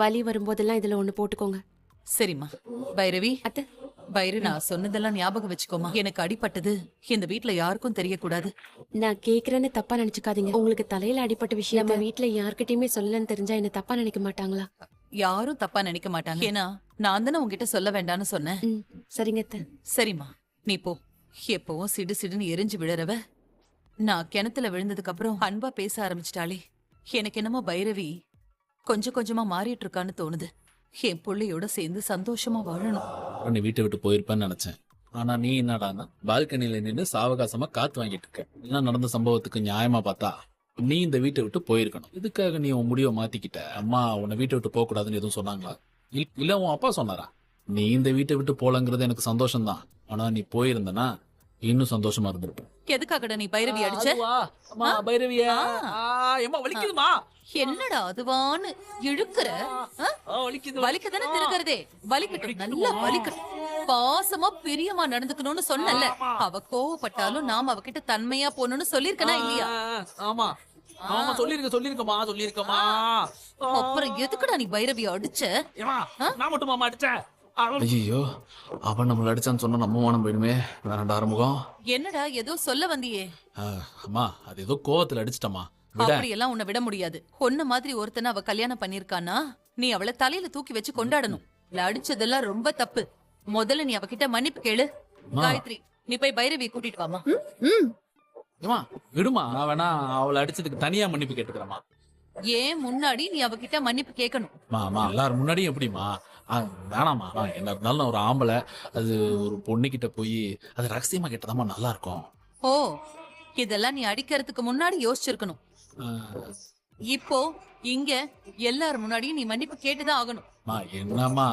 வலி வரும்போதெல்லாம் இதுல ஒண்ணு போட்டுக்கோங்க. சரிம்மா. பைரவி, அத்தை. பைரு, நான் சொன்னதெல்லாம் ஞாபகம் வச்சுக்கோமா. எனக்கு அடிபட்டது இந்த வீட்ல யாருக்கும் தெரியக்கூடாது. நான் கேக்குறேன்னு தப்பா நினைச்சுக்காதீங்க. உங்களுக்கு தலையில அடிப்பட்ட விஷயம் நம்ம வீட்ல யார்கிட்டயுமே சொல்லலன்னு தெரிஞ்சா என்ன தப்பா நினைக்க மாட்டாங்களா? யாரும் தப்பா நினைக்க மாட்டாங்க. ஏன்னா நான் தானே உங்ககிட்ட சொல்ல வேண்டாம்னு சொன்னேன். சரிங்க அத்தை. சரிம்மா, நீ போ. எப்பவும் சிடு சிடுன்னு எரிஞ்சு விழறவ நான் கிணத்துல விழுந்ததுக்கு அப்புறம் அன்பா பேச ஆரம்பிச்சிட்டாளே. எனக்கு என்னமோ பைரவி கொஞ்சம் கொஞ்சமா மாறிட்டு இருக்கான்னு தோணுது. என் பிள்ளையோட சேர்ந்து சந்தோஷமா வாழணும். நீ வீட்டை விட்டு போயிருப்பேன்னு நினைச்சேன். ஆனா நீ என்னடான்னா பால்கனில நின்று சாவகாசமா காத்து வாங்கிட்டு இருக்க. என்ன நடந்த சம்பவத்துக்கு நியாயமா பார்த்தா நீ இந்த வீட்டை விட்டு போயிருக்கணும். இதுக்காக நீ உன் முடிவை மாத்திக்கிட்ட. அம்மா உன்னை வீட்டை விட்டு போக கூடாதுன்னு எதுவும் சொன்னாங்களா? இல்ல உன் அப்பா சொன்னாரா? நீ இந்த வீட்டை விட்டு போலங்கிறது எனக்கு சந்தோஷம்தான். ஆனா நீ போயிருந்தனா இன்னும் சந்தோஷமா இருந்திருப்பேன். எதுக்காகடா நீ பைரவி அடிச்ச? பைரவியா வலிக்குதுமா? என்னடா அதுவான்னு இழுக்கிற? வலிக்குதானே திருக்கிறதே. வலிக்கட்டும், நல்லா வலிக்கட்டும். பாசமா பிரியமா நடந்துக்கணும்னு சொன்னல. அவ கோவப்பட்டாலும் நாம அவகிட்ட தன்மையா போகணும்னு சொல்லிருக்கனா இல்லையா? ஆமா ஆமா சொல்லிருக்கமா. அப்புறம் எதுக்குடா நீ பைரவி அடிச்ச? நான் மட்டும் மாமா அடிச்சேன். ஐயோ, அவன் நம்மள அடிச்சான்னு சொன்னா நம்ம மானம் போயிடுமே. வேணாண்டா ஆரம்பம். என்னடா ஏதோ சொல்ல வந்தியே? அம்மா அது ஏதோ கோவத்துல அடிச்சிட்டமா. அப்படியெல்லாம் உன்னை விட முடியாது. ஒன்ன மாதிரி ஒருத்தனை அவ கல்யாணம் பண்ணிருக்கானா நீ அவளை தலையில தூக்கி வச்சு கொண்டாடணும். இல்ல அடிச்சதெல்லாம் ரொம்ப தப்பு. முதல்ல நீ அவகிட்ட மன்னிப்பு கேளு. காயத்ரி, நீ போய் பைரவியை கூட்டிட்டு வாமா. ஏமா விடுமா, நான் வேணா அவளை அடிச்சதுக்கு தனியா மன்னிப்பு கேட்டுக்கிறேமா. ஏன் முன்னாடி நீ அவகிட்ட மன்னிப்பு கேட்கணும். மாமா எல்லாரும் முன்னாடியும் எப்படிமா? வேணாமா, என்ன இருந்தாலும் நான் ஒரு ஆம்பளை. அது ஒரு பொண்ணுகிட்ட போய் அது ரகசியமா கேட்டதாமா நல்லா இருக்கும். ஓ, இதெல்லாம் நீ அடிக்கிறதுக்கு முன்னாடி யோசிச்சிருக்கணும். இப்போ இங்க எல்லாரும் முன்னாடியும் நீ மன்னிப்பு கேட்டுதான் ஆகணும். என்னம்மா